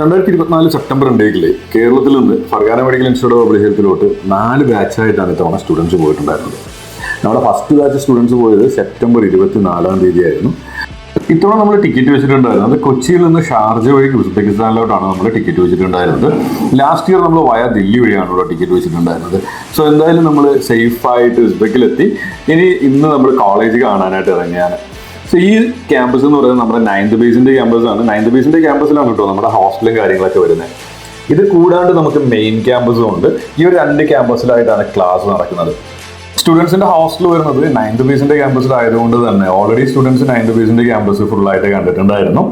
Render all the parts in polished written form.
2024 September 2 കേരളത്തിൽ നിന്ന് Fergana medical institute of public ഹെൽത്തിലോട്ട് 4 ബാച്ചായിട്ടാണ് ഇത്തവണ സ്റ്റുഡൻസ് പോയിട്ടുണ്ടായിരുന്നത്. നമ്മുടെ ഫസ്റ്റ് ബാച്ച് സ്റ്റുഡൻസ് പോയത് സെപ്റ്റംബർ 24 ആയിരുന്നു. ഇത്തവണ നമ്മൾ ടിക്കറ്റ് വെച്ചിട്ടുണ്ടായിരുന്നത് അത് കൊച്ചിയിൽ നിന്ന് ഷാർജ വഴി ഉസ്ബെക്കിസ്ഥാനിലോട്ടാണ് നമ്മൾ ടിക്കറ്റ് വെച്ചിട്ടുണ്ടായിരുന്നത്. ലാസ്റ്റ് ഇയർ നമ്മൾ വയ ദില്ലി വഴിയാണ് ഇവിടെ ടിക്കറ്റ് വെച്ചിട്ടുണ്ടായിരുന്നത്. സോ എന്തായാലും നമ്മൾ സേഫായിട്ട് ഉസ്ബെക്കിലെത്തി. ഇന്ന് നമ്മൾ കോളേജ് കാണാനായിട്ട് ഇറങ്ങിയാണ്. സോ ഈ ക്യാമ്പസ് എന്ന് പറയുന്നത് നമ്മുടെ 9th ബേസിന്റെ ക്യാമ്പസാണ്. 9th ബേസിന്റെ ക്യാമ്പസിലാണ് കേട്ടോ നമ്മുടെ ഹോസ്റ്റലും കാര്യങ്ങളൊക്കെ വരുന്നത്. ഇത് കൂടാണ്ട് നമുക്ക് മെയിൻ ക്യാമ്പസും ഉണ്ട്. ഈ ഒരു 2 ക്യാമ്പസിലായിട്ടാണ് ക്ലാസ് നടക്കുന്നത്. സ്റ്റുഡൻസിന്റെ ഹോസ്റ്റൽ വരുന്നത് 9th ബേസിന്റെ ക്യാമ്പസിലായതുകൊണ്ട് തന്നെ ഓൾറെഡി സ്റ്റുഡൻസ് 9th ബേസിന്റെ ക്യാമ്പസ് ഫുള്ളായിട്ട് കണ്ടിട്ടുണ്ടായിരുന്നു.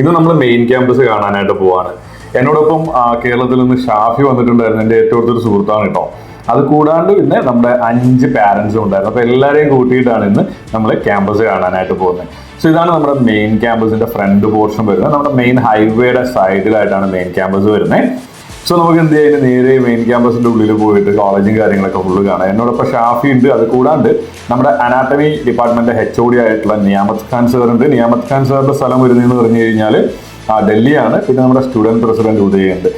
ഇന്ന് നമ്മൾ മെയിൻ ക്യാമ്പസ് കാണാനായിട്ട് പോവാണ്. എന്നോടൊപ്പം കേരളത്തിൽ നിന്ന് ഷാഫി വന്നിട്ടുണ്ടായിരുന്നു. എൻ്റെ ഏറ്റവും അടുത്തൊരു സുഹൃത്താണ് കേട്ടോ. അത് കൂടാണ്ട് പിന്നെ നമ്മുടെ 5 പാരന്റ്സും ഉണ്ടായിരുന്നു. അപ്പോൾ എല്ലാവരെയും കൂട്ടിയിട്ടാണ് ഇന്ന് നമ്മൾ ക്യാമ്പസ് കാണാനായിട്ട് പോകുന്നത്. സോ ഇതാണ് നമ്മുടെ മെയിൻ ക്യാമ്പസിന്റെ ഫ്രണ്ട് പോർഷൻ വരുന്നത്. നമ്മുടെ മെയിൻ ഹൈവേയുടെ സൈഡിലായിട്ടാണ് മെയിൻ ക്യാമ്പസ് വരുന്നത്. സോ നമുക്ക് എന്ത് ചെയ്യാൻ നേരെ മെയിൻ ക്യാമ്പസിന്റെ ഉള്ളിൽ പോയിട്ട് കോളേജും കാര്യങ്ങളൊക്കെ ഫുള്ള് കാണാം. എന്നോടൊപ്പം ഷാഫി ഉണ്ട്. അത് കൂടാണ്ട് നമ്മുടെ അനാട്ടമി ഡിപ്പാർട്ട്മെന്റ് HOD ആയിട്ടുള്ള നിയാമത് ഖാൻ സാർ ഉണ്ട്. നിയാമത് ഖാൻ സാറിന്റെ സ്ഥലം വരുന്നതെന്ന് പറഞ്ഞു കഴിഞ്ഞാൽ ഡൽഹിയാണ്. പിന്നെ നമ്മുടെ സ്റ്റുഡന്റ് പ്രസിഡന്റ് ഉദയുണ്ട്.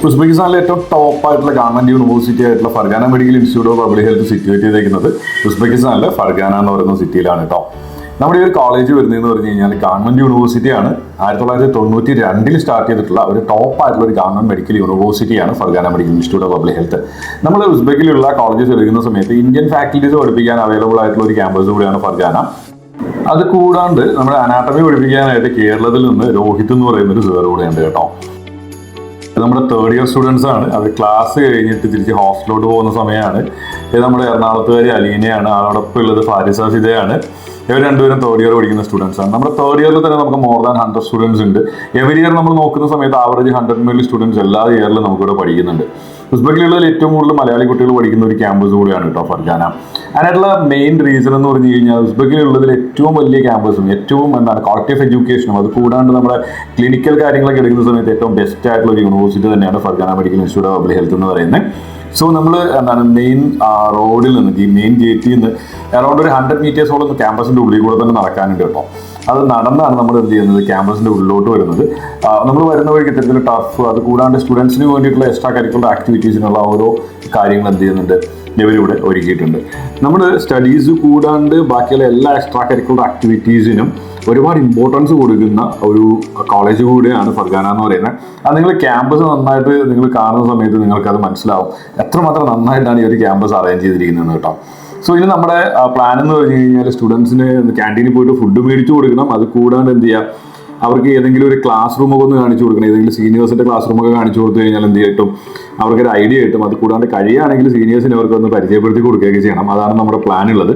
ഉസ്ബെക്കിസ്ഥാനിലെ ഏറ്റവും ടോപ്പ് ആയിട്ടുള്ള ഗവൺമെന്റ് യൂണിവേഴ്സിറ്റി ആയിട്ടുള്ള Pargana medical institute of public health situate ചെയ്തേക്കുന്നത് ഉസ്ബെക്കിസ്ഥാനിലെ ഫർഗാന എന്ന് പറയുന്ന സിറ്റിയിലാണ് കേട്ടോ. നമ്മുടെ ഈ ഒരു കോളേജ് വരുന്നതെന്ന് പറഞ്ഞു കഴിഞ്ഞാൽ ഗവൺമെന്റ് യൂണിവേഴ്സിറ്റിയാണ്. 1992 സ്റ്റാർട്ട് ചെയ്തിട്ടുള്ള ഒരു ടോപ്പ് ആയിട്ടുള്ള ഒരു ഗവൺമെന്റ് മെഡിക്കൽ യൂണിവേഴ്സിറ്റിയാണ് Fergana medical institute of public health. നമ്മൾ ഉസ്ബെക്കിലുള്ള കോളേജസ് എടുക്കുന്ന സമയത്ത് ഇന്ത്യൻ ഫാക്കൽറ്റീസ് പഠിപ്പിക്കാൻ അവൈലബിൾ ആയിട്ടുള്ള ഒരു ക്യാമ്പസ് കൂടിയാണ് ഫർഗാന. അത് കൂടാണ്ട് നമ്മുടെ അനാട്ടമി പഠിപ്പിക്കാനായിട്ട് കേരളത്തിൽ നിന്ന് രോഹിത് എന്ന് പറയുന്ന ഒരു സാർ കൂടെയുണ്ട് കേട്ടോ. നമ്മുടെ 3rd ഇയർ സ്റ്റുഡൻസ് ആണ്. അത് ക്ലാസ് കഴിഞ്ഞിട്ട് തിരിച്ച് ഹോസ്റ്റലിലോട്ട് പോകുന്ന സമയമാണ്. ഇത് നമ്മുടെ എറണാകുളത്തുകാരി അലീനയാണ്. അതോടൊപ്പം ഉള്ളത് ഫാരിസ സിതയാണ്. ഇവർ രണ്ടുപേരും 3rd ഇയർ പഠിക്കുന്ന സ്റ്റുഡൻസ് ആണ്. നമ്മുടെ 3rd ഇയറിൽ തന്നെ നമുക്ക് മോർ ദാൻ 100 സ്റ്റുഡൻസ് ഉണ്ട്. എവരി ഇയർ നമ്മൾ നോക്കുന്ന സമയത്ത് ആവറേജ് 100 മേൽ സ്റ്റുഡൻസ് എല്ലാ ഇയറിലും നമുക്കിവിടെ പഠിക്കുന്നുണ്ട്. ഉസ്ബെക്കിലുള്ളതിൽ ഏറ്റവും കൂടുതൽ മലയാളി കുട്ടികൾ പഠിക്കുന്ന ഒരു ക്യാമ്പസ് കൂടിയാണ് കേട്ടോ ഫർഗാന. അതിനായിട്ടുള്ള മെയിൻ റീസൺ എന്ന് പറഞ്ഞു കഴിഞ്ഞാൽ ഉസ്ബെക്കിലുള്ളതിൽ ഏറ്റവും വലിയ ക്യാമ്പസും ഏറ്റവും ക്വാളിറ്റി ഓഫ് എഡ്യൂക്കേഷനും അത് കൂടാണ്ട് നമ്മുടെ ക്ലിനിക്കൽ കാര്യങ്ങളൊക്കെ എടുക്കുന്ന സമയത്ത് ഏറ്റവും ബെസ്റ്റ് ആയിട്ടുള്ള ഒരു യൂണിവേഴ്സിറ്റി തന്നെയാണ് Pargana medical institute of public health എന്ന് പറയുന്നത്. സോ നമ്മൾ മെയിൻ റോഡിൽ നിന്ന് ഈ മെയിൻ ഗേറ്റിൽ നിന്ന് അറൗണ്ട് ഒരു 100 മീറ്റേഴ്സോളം ക്യാമ്പസിന്റെ ഉള്ളിൽ കൂടെ തന്നെ നടക്കാനുണ്ട് കേട്ടോ. അത് നടന്നാണ് നമ്മൾ എന്ത് ചെയ്യുന്നത് ക്യാമ്പസിന്റെ ഉള്ളിലോട്ട് വരുന്നത്. നമ്മൾ വരുന്ന വഴിക്ക് ഇത്തരത്തിൽ ടർഫ് അത് കൂടാണ്ട് സ്റ്റുഡൻസിന് വേണ്ടിയിട്ടുള്ള എക്സ്ട്രാ കരിക്കുലർ ആക്ടിവിറ്റീസിനുള്ള ഓരോ കാര്യങ്ങൾ എന്ത് ചെയ്യുന്നുണ്ട് ഇവരിവിടെ ഒരുക്കിയിട്ടുണ്ട്. നമ്മൾ സ്റ്റഡീസ് കൂടാണ്ട് ബാക്കിയുള്ള എല്ലാ എക്സ്ട്രാ കരിക്കുലർ ആക്ടിവിറ്റീസിനും ഒരുപാട് ഇമ്പോർട്ടൻസ് കൊടുക്കുന്ന ഒരു കോളേജ് കൂടിയാണ് ഫർഗാന എന്ന് പറയുന്നത്. അത് നിങ്ങൾ ക്യാമ്പസ് നന്നായിട്ട് നിങ്ങൾ കാണുന്ന സമയത്ത് നിങ്ങൾക്കത് മനസ്സിലാവും എത്രമാത്രം നന്നായിട്ടാണ് ഈ ഒരു ക്യാമ്പസ് അറേഞ്ച് ചെയ്തിരിക്കുന്നത് കേട്ടോ. സോ ഇനി നമ്മുടെ പ്ലാൻ എന്ന് പറഞ്ഞു കഴിഞ്ഞാൽ സ്റ്റുഡൻസിന് ക്യാൻറ്റീനിൽ പോയിട്ട് ഫുഡ് മേടിച്ചു കൊടുക്കണം. അത് കൂടാണ്ട് എന്ത് ചെയ്യുക അവർക്ക് ഏതെങ്കിലും ഒരു ക്ലാസ് റൂമൊക്കെ ഒന്ന് കാണിച്ചു കൊടുക്കണം. ഏതെങ്കിലും സീനിയേഴ്സിന്റെ ക്ലാസ് റൂമൊക്കെ കാണിച്ചു കൊടുത്തു കഴിഞ്ഞാൽ എന്ത് കിട്ടും അവർക്കൊരു ഐഡിയ കിട്ടും. അത് കൂടാണ്ട് കഴിയുകയാണെങ്കിൽ സീനിയേഴ്സിനെ അവർക്ക് ഒന്ന് പരിചയപ്പെടുത്തി കൊടുക്കുകയൊക്കെ ചെയ്യണം. അതാണ് നമ്മുടെ പ്ലാൻ ഉള്ളത്.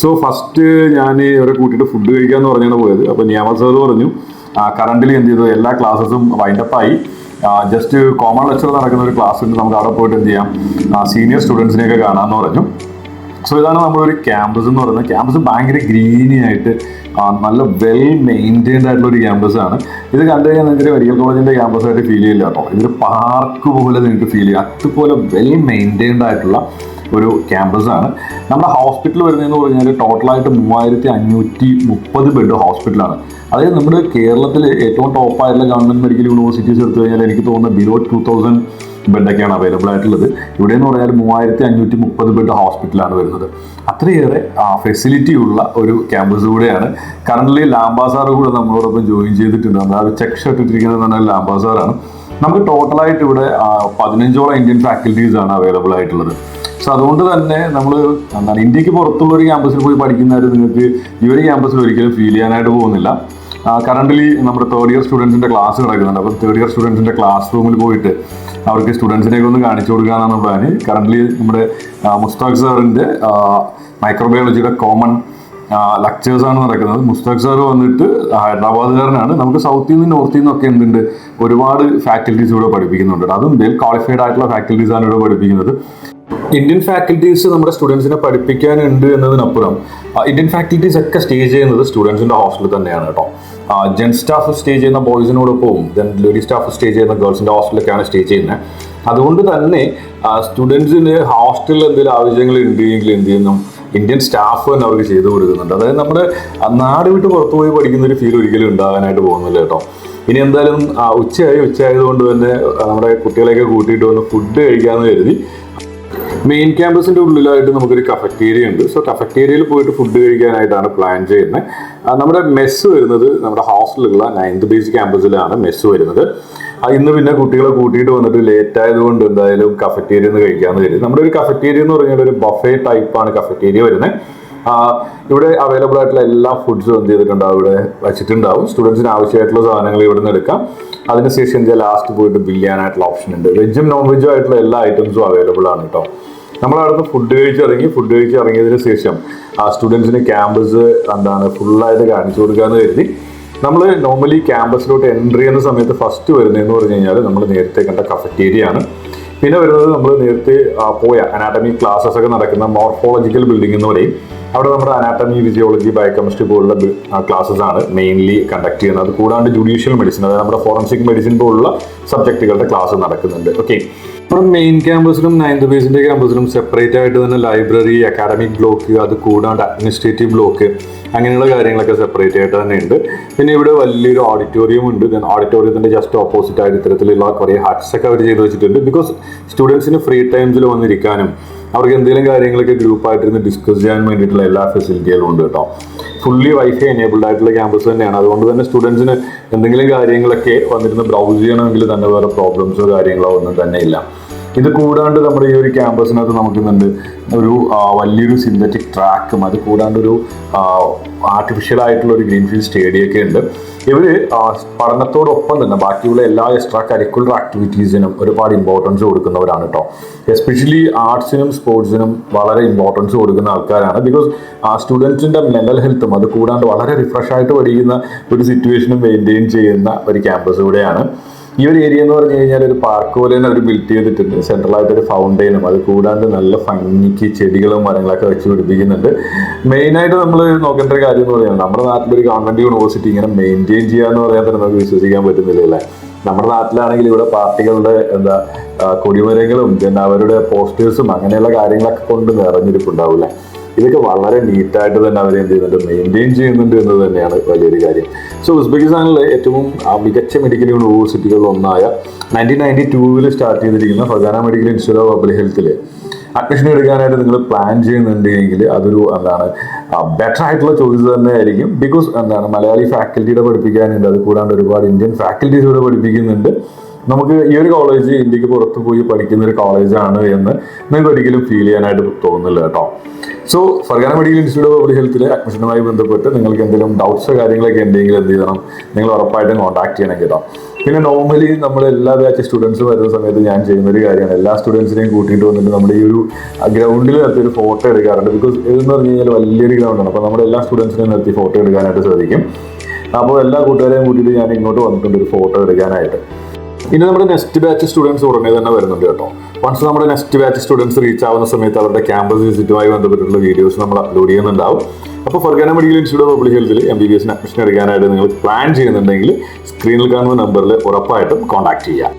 സോ ഫസ്റ്റ് ഞാൻ ഇവരെ കൂട്ടിയിട്ട് ഫുഡ് കഴിക്കാമെന്ന് പറഞ്ഞാണ് പോയത്. അപ്പോൾ നിയാമത് സാർ പറഞ്ഞു കറണ്ടിൽ എന്ത് ചെയ്തു എല്ലാ ക്ലാസ്സസും വൈൻഡപ്പായി. ജസ്റ്റ് കോമൺ ലെക്ചർ നടക്കുന്ന ഒരു ക്ലാസ് ഉണ്ട്. നമുക്ക് അവിടെ പോയിട്ട് എന്ത് ചെയ്യാം സീനിയർ സ്റ്റുഡൻസിനെയൊക്കെ കാണാമെന്ന് പറഞ്ഞു. സോ ഇതാണ് നമ്മളൊരു ക്യാമ്പസ് എന്ന് പറയുന്നത്. ക്യാമ്പസ് ഭയങ്കര ഗ്രീനി ആയിട്ട് നല്ല വെൽ മെയിൻറ്റൈൻഡ് ആയിട്ടുള്ള ഒരു ക്യാമ്പസ് ആണ്. ഇത് കണ്ടു കഴിഞ്ഞാൽ നിങ്ങൾക്ക് മെഡിക്കൽ കോളേജിന്റെ ക്യാമ്പസ് ആയിട്ട് ഫീൽ ചെയ്യില്ല കേട്ടോ. ഇതൊരു പാർക്ക് പോലെ നിങ്ങൾക്ക് ഫീൽ ചെയ്യും. അതുപോലെ വെൽ മെയിൻറ്റൈൻഡ് ആയിട്ടുള്ള ഒരു ക്യാമ്പസ് ആണ്. നമ്മുടെ ഹോസ്പിറ്റൽ വരുന്നതെന്ന് പറഞ്ഞാൽ ടോട്ടലായിട്ട് 3530 ബെഡ് ഹോസ്പിറ്റലാണ്. അതായത് നമ്മുടെ കേരളത്തിൽ ഏറ്റവും ടോപ്പായിട്ടുള്ള ഗവൺമെന്റ് മെഡിക്കൽ യൂണിവേഴ്സിറ്റീസ് എടുത്തു കഴിഞ്ഞാൽ എനിക്ക് തോന്നുന്നത് ബിലോ 2000 ബെഡൊക്കെയാണ് അവൈലബിൾ ആയിട്ടുള്ളത്. ഇവിടെ എന്ന് പറഞ്ഞാൽ 3530 ബെഡ് ഹോസ്പിറ്റലാണ് വരുന്നത്. അത്രയേറെ ഫെസിലിറ്റി ഉള്ള ഒരു ക്യാമ്പസ് കൂടെയാണ്. കറന്റ്ലി ലാംബാസാർ കൂടെ നമ്മളോടൊപ്പം ജോയിൻ ചെയ്തിട്ടുണ്ട്. നമ്മൾ ആ ഒരു ചെക്ക് ഷർട്ട് ഇട്ടിരിക്കുന്നത് പറഞ്ഞാൽ ലാംബാസാറാണ്. നമുക്ക് ടോട്ടലായിട്ട് ഇവിടെ 15ഓളം ഇന്ത്യൻ ഫാക്കൽറ്റീസ് ആണ് അവൈലബിൾ ആയിട്ടുള്ളത്. സോ അതുകൊണ്ട് തന്നെ നമ്മൾ ഇന്ത്യക്ക് പുറത്തുള്ള ഒരു ക്യാമ്പസിൽ പോയി പഠിക്കുന്നവർ നിങ്ങൾക്ക് ഈ ഒരു ക്യാമ്പസിൽ ഒരിക്കലും ഫീൽ ചെയ്യാനായിട്ട് പോകുന്നില്ല. കറന്റ്ലി നമ്മുടെ 3rd ഇയർ സ്റ്റുഡൻസിന്റെ ക്ലാസ് നടക്കുന്നുണ്ട്. അപ്പോൾ 3rd ഇയർ സ്റ്റുഡൻസിന്റെ ക്ലാസ് റൂമിൽ പോയിട്ട് അവർക്ക് സ്റ്റുഡൻസിനെയൊക്കെ ഒന്ന് കാണിച്ചു കൊടുക്കാനാണ് പ്ലാന്. കറന്റ്ലി നമ്മുടെ മുസ്താഖ് സാറിന്റെ മൈക്രോബയോളജിയുടെ കോമൺ ലെക്ചേഴ്സാണ് നടക്കുന്നത്. മുസ്താഖ് സാർ വന്നിട്ട് ഹൈദരാബാദുകാരനാണ്. നമുക്ക് സൗത്തിൽ നിന്ന് നോർത്തിൽ നിന്നൊക്കെ എന്തുണ്ട് ഒരുപാട് ഫാക്കൽറ്റീസ് ഇവിടെ പഠിപ്പിക്കുന്നുണ്ട്. അതും വെൽ ക്വാളിഫൈഡ് ആയിട്ടുള്ള ഫാക്കൽറ്റീസ് ആണ് ഇവിടെ പഠിപ്പിക്കുന്നത്. ഇന്ത്യൻ ഫാക്കൽറ്റീസ് നമ്മുടെ സ്റ്റുഡൻസിനെ പഠിപ്പിക്കാനുണ്ട് എന്നതിനപ്പുറം ഇന്ത്യൻ ഫാക്കൽറ്റീസ് ഒക്കെ സ്റ്റേ ചെയ്യുന്നത് സ്റ്റുഡൻസിന്റെ ഹോസ്റ്റലിൽ തന്നെയാണ് കേട്ടോ. ജെൻ സ്റ്റാഫ് സ്റ്റേ ചെയ്യുന്ന ബോയ്സിനോടൊപ്പവും ദെൻ ലേഡി സ്റ്റാഫ് സ്റ്റേ ചെയ്യുന്ന ഗേൾസിന്റെ ഹോസ്റ്റലിലൊക്കെയാണ് സ്റ്റേ ചെയ്യുന്നത്. അതുകൊണ്ട് തന്നെ സ്റ്റുഡൻസിന് ഹോസ്റ്റലിൽ എന്തെങ്കിലും ആവശ്യങ്ങൾ ഉണ്ടെങ്കിൽ എന്ത് ചെയ്യുന്നു ഇന്ത്യൻ സ്റ്റാഫ് തന്നെ അവർക്ക് ചെയ്തു കൊടുക്കുന്നുണ്ട്. അതായത് നമ്മുടെ നാട് വിട്ട് പുറത്തു പോയി പഠിക്കുന്ന ഒരു ഫീൽ ഒരിക്കലും ഉണ്ടാകാനായിട്ട് പോകുന്നില്ല കേട്ടോ. ഇനി എന്തായാലും ഉച്ചയായതുകൊണ്ട് തന്നെ നമ്മുടെ കുട്ടികളെയൊക്കെ കൂട്ടിയിട്ട് വന്ന് ഫുഡ് കഴിക്കാമെന്ന് കരുതി മെയിൻ ക്യാമ്പസിന്റെ ഉള്ളിലായിട്ട് നമുക്കൊരു കഫറ്റേരിയ ഉണ്ട്. സോ കഫറ്റേരിയയിൽ പോയിട്ട് ഫുഡ് കഴിക്കാനായിട്ടാണ് പ്ലാൻ ചെയ്യുന്നത്. നമ്മുടെ മെസ്സ് വരുന്നത് നമ്മുടെ ഹോസ്റ്റലിലുള്ള 9th ബേസ് ക്യാമ്പസിലാണ് മെസ്സ് വരുന്നത്. ഇന്ന് പിന്നെ കുട്ടികളെ കൂട്ടിയിട്ട് വന്നിട്ട് ലേറ്റ് ആയതുകൊണ്ട് എന്തായാലും കഫറ്റേരിയ ഒന്ന് കഴിക്കാമെന്ന് കരുതി. നമ്മുടെ ഒരു കഫറ്റേരിയ എന്ന് പറഞ്ഞാൽ ഒരു ബഫേ ടൈപ്പാണ് കഫറ്റേരിയ വരുന്നത്. ഇവിടെ അവൈലബിൾ ആയിട്ടുള്ള എല്ലാ ഫുഡ്സും എന്ത് ചെയ്തിട്ടുണ്ടാവും, ഇവിടെ വെച്ചിട്ടുണ്ടാവും. സ്റ്റുഡൻസിന് ആവശ്യമായിട്ടുള്ള സാധനങ്ങൾ ഇവിടെ നിന്ന് എടുക്കാം. അതിനുശേഷം ലാസ്റ്റ് പോയിട്ട് ബില്ല് ചെയ്യാനായിട്ടുള്ള ഓപ്ഷൻ ഉണ്ട്. വെജും നോൺ വെജും ആയിട്ടുള്ള എല്ലാ ഐറ്റംസും അവൈലബിൾ ആണ് കേട്ടോ. നമ്മളവിടുന്ന് ഫുഡ് കഴിച്ചിറങ്ങിയതിന് ശേഷം സ്റ്റുഡൻസിന് ക്യാമ്പസ് ഫുള്ളായിട്ട് കാണിച്ചു കൊടുക്കാന്ന് കരുതി നമ്മൾ നോർമലി ക്യാമ്പസിലോട്ട് എൻട്രി ചെയ്യുന്ന സമയത്ത് ഫസ്റ്റ് വരുന്നതെന്ന് പറഞ്ഞു കഴിഞ്ഞാൽ നമ്മൾ നേരത്തെ കണ്ട കഫറ്റേരിയ ആണ്. പിന്നെ വരുന്നത് നമ്മൾ നേരത്തെ പോയ അനാട്ടമി ക്ലാസ്സസ് ഒക്കെ നടക്കുന്ന മോർഫോളജിക്കൽ ബിൽഡിംഗ് എന്ന് പറയും. അവിടെ നമ്മുടെ അനാട്ടമി, ഫിസിയോളജി, ബയോകെമിസ്ട്രി പോലുള്ള ക്ലാസ്സസ് ആണ് മെയിൻലി കണ്ടക്ട് ചെയ്യുന്നത്. അത് കൂടാണ്ട് ജുഡീഷ്യൽ മെഡിസിൻ, അതായത് നമ്മുടെ ഫോറൻസിക് മെഡിസിൻ പോലുള്ള സബ്ജക്റ്റുകളുടെ ക്ലാസ് നടക്കുന്നുണ്ട്. ഓക്കെ, നമ്മുടെ മെയിൻ ക്യാമ്പസിലും 9th ബേസിന്റെ ക്യാമ്പസിലും സെപ്പറേറ്റ് ആയിട്ട് തന്നെ ലൈബ്രറി, അക്കാഡമിക് ബ്ലോക്ക്, അത് കൂടാണ്ട് അഡ്മിനിസ്ട്രേറ്റീവ് ബ്ലോക്ക്, അങ്ങനെയുള്ള കാര്യങ്ങളൊക്കെ സെപ്പറേറ്റ് ആയിട്ട് തന്നെ ഉണ്ട്. പിന്നെ ഇവിടെ വലിയൊരു ഓഡിറ്റോറിയം ഉണ്ട്. ഓഡിറ്റോറിയത്തിന്റെ ജസ്റ്റ് ഓപ്പോസിറ്റ് ആയിട്ട് ഇത്തരത്തിലുള്ള കുറേ ഹട്ട്സ് ഒക്കെ അവർ ചെയ്ത് വെച്ചിട്ടുണ്ട്. ബിക്കോസ് സ്റ്റുഡൻസിന് ഫ്രീ ടൈംസിൽ വന്നിരിക്കാനും അവർക്ക് എന്തെങ്കിലും കാര്യങ്ങളൊക്കെ ഗ്രൂപ്പായിട്ടിരുന്ന് ഡിസ്കസ് ചെയ്യാൻ വേണ്ടിയിട്ടുള്ള എല്ലാ ഫെസിലിറ്റികളും ഉണ്ട് കേട്ടോ. ഫുള്ളി വൈഫൈ എനേബിൾഡ് ആയിട്ടുള്ള ക്യാമ്പസ് തന്നെയാണ്. അതുകൊണ്ട് തന്നെ സ്റ്റുഡൻസിന് എന്തെങ്കിലും കാര്യങ്ങളൊക്കെ വന്നിരുന്ന് ബ്രൗസ് ചെയ്യണമെങ്കിൽ തന്നെ വേറെ പ്രോബ്ലംസോ കാര്യങ്ങളോ ഒന്നും തന്നെ ഇല്ല. ഇത് കൂടാണ്ട് നമ്മുടെ ഈ ഒരു ക്യാമ്പസിനകത്ത് നമുക്കുന്നുണ്ട് ഒരു വലിയൊരു സിന്തറ്റിക് ട്രാക്കും, അത് കൂടാണ്ട് ഒരു ആർട്ടിഫിഷ്യൽ ആയിട്ടുള്ള ഒരു ഗ്രീൻഫീൽഡ് സ്റ്റേഡിയം ഒക്കെ ഉണ്ട്. ഇവര് പഠനത്തോടൊപ്പം തന്നെ ബാക്കിയുള്ള എല്ലാ എക്സ്ട്രാ കരിക്കുലർ ആക്ടിവിറ്റീസിനും ഒരുപാട് ഇമ്പോർട്ടൻസ് കൊടുക്കുന്നവരാണ് കേട്ടോ. എസ്പെഷ്യലി ആർട്സിനും സ്പോർട്സിനും വളരെ ഇമ്പോർട്ടൻസ് കൊടുക്കുന്ന ആൾക്കാരാണ്. ബിക്കോസ് സ്റ്റുഡൻസിന്റെ മെന്റൽ ഹെൽത്തും അത് കൂടാണ്ട് വളരെ റിഫ്രഷ് ആയിട്ട് പഠിക്കുന്ന ഒരു സിറ്റുവേഷനും മെയിൻറ്റെയിൻ ചെയ്യുന്ന ഒരു ക്യാമ്പസ് കൂടെയാണ്. ഈ ഒരു ഏരിയ എന്ന് പറഞ്ഞു കഴിഞ്ഞാൽ ഒരു പാർക്ക് പോലെ തന്നെ അവർ ബിൽഡ് ചെയ്തിട്ടുണ്ട്. സെൻട്രലായിട്ട് ഒരു ഫൗണ്ടെയിനും അത് കൂടാണ്ട് നല്ല ഭംഗിക്ക് ചെടികളും മരങ്ങളൊക്കെ വെച്ച് പിടിപ്പിക്കുന്നുണ്ട്. മെയിനായിട്ട് നമ്മൾ നോക്കേണ്ട ഒരു കാര്യം എന്ന് പറയുന്നത് നമ്മുടെ നാട്ടിലൊരു ഗവൺമെന്റ് യൂണിവേഴ്സിറ്റി ഇങ്ങനെ മെയിൻറ്റെയിൻ ചെയ്യാന്ന് പറയാൻ തന്നെ നമുക്ക് വിശ്വസിക്കാൻ പറ്റുന്നില്ല അല്ലേ. നമ്മുടെ നാട്ടിലാണെങ്കിൽ ഇവിടെ പാർട്ടികളുടെ കൊടിമരങ്ങളും പിന്നെ അവരുടെ പോസ്റ്റേഴ്സും അങ്ങനെയുള്ള കാര്യങ്ങളൊക്കെ കൊണ്ട് നിറഞ്ഞിരിപ്പുണ്ടാവില്ല. ഇതൊക്കെ വളരെ നീറ്റായിട്ട് തന്നെ അവർ എന്ത് ചെയ്യുന്നുണ്ട്, മെയിൻറ്റെയിൻ ചെയ്യുന്നുണ്ട് എന്നത് തന്നെയാണ് വലിയൊരു കാര്യം. സോ ഉസ്ബെക്കിസ്ഥാനിലെ ഏറ്റവും മികച്ച മെഡിക്കൽ യൂണിവേഴ്സിറ്റികളിൽ ഒന്നായ 1992 സ്റ്റാർട്ട് ചെയ്തിരിക്കുന്ന Fergana medical institute of public ഹെൽത്തിൽ അഡ്മിഷൻ എടുക്കാനായിട്ട് നിങ്ങൾ പ്ലാൻ ചെയ്യുന്നുണ്ടെങ്കിൽ അതൊരു ബെറ്റർ ആയിട്ടുള്ള ചോയ്സ് തന്നെ ആയിരിക്കും. ബിക്കോസ് മലയാളി ഫാക്കൽറ്റിയുടെ പഠിപ്പിക്കാനുണ്ട്, അത് കൂടാണ്ട് ഒരുപാട് ഇന്ത്യൻ ഫാക്കൽറ്റീസ് ഇവിടെ പഠിപ്പിക്കുന്നുണ്ട്. നമുക്ക് ഈ ഒരു കോളേജ് ഇന്ത്യക്ക് പുറത്ത് പോയി പഠിക്കുന്ന ഒരു കോളേജാണ് എന്ന് നിങ്ങൾക്ക് ഒരിക്കലും ഫീൽ ചെയ്യാനായിട്ട് തോന്നുന്നില്ല കേട്ടോ. So Fergana medical institute of public ഹെൽത്തിലെ അഡ്മിഷനുമായി ബന്ധപ്പെട്ട് നിങ്ങൾക്ക് എന്തെങ്കിലും ഡൗട്ട്സോ കാര്യങ്ങളൊക്കെ ഉണ്ടെങ്കിൽ എന്ത് ചെയ്യണം, നിങ്ങൾ ഉറപ്പായിട്ടും കോൺടാക്ട് ചെയ്യണം കേട്ടോ. പിന്നെ നോർമലി നമ്മൾ എല്ലാ ബാച്ച് സ്റ്റുഡൻസ് വരുന്ന സമയത്ത് ഞാൻ ചെയ്യുന്ന ഒരു കാര്യമാണ് എല്ലാ സ്റ്റുഡൻസിനെയും കൂട്ടിയിട്ട് വന്നിട്ട് നമ്മുടെ ഈ ഒരു ഗ്രൗണ്ടിൽ നിർത്തി ഒരു ഫോട്ടോ എടുക്കാറുണ്ട്. ബിക്കോസ് ഇതെന്ന് പറഞ്ഞു കഴിഞ്ഞാൽ വലിയൊരു ഗ്രൗണ്ടാണ്. അപ്പോൾ നമ്മുടെ എല്ലാ സ്റ്റുഡൻസിനെയും നിർത്തി ഫോട്ടോ എടുക്കാനായിട്ട് സാധിക്കും. അപ്പോൾ എല്ലാ കൂട്ടുകാരെയും കൂട്ടിയിട്ട് ഞാൻ ഇങ്ങോട്ട് വന്നിട്ടുണ്ട് ഒരു ഫോട്ടോ എടുക്കാനായിട്ട്. ഇനി നമ്മുടെ നെക്സ്റ്റ് ബാച്ച് സ്റ്റുഡൻസ് ഉടനെ തന്നെ വരുന്നുണ്ട് കേട്ടോ. വൺസ് നമ്മുടെ നെക്സ്റ്റ് ബാച്ച് സ്റ്റുഡൻസ് റീച്ച് ആവുന്ന സമയത്ത് അവരുടെ ക്യാമ്പസ് വിസിറ്റുമായി ബന്ധപ്പെട്ടുള്ള വീഡിയോസ് നമ്മൾ അപ്ലോഡ് ചെയ്യുന്നുണ്ടാവും. അപ്പോൾ Fergana medical institute of public ഹെൽത്തിൽ MBBS അഡ്മിഷൻ എടുക്കാനായിട്ട് നിങ്ങൾ പ്ലാൻ ചെയ്യുന്നുണ്ടെങ്കിൽ സ്ക്രീനിൽ കാണുന്ന നമ്പറിൽ ഉറപ്പായിട്ടും കോൺടാക്ട് ചെയ്യുക.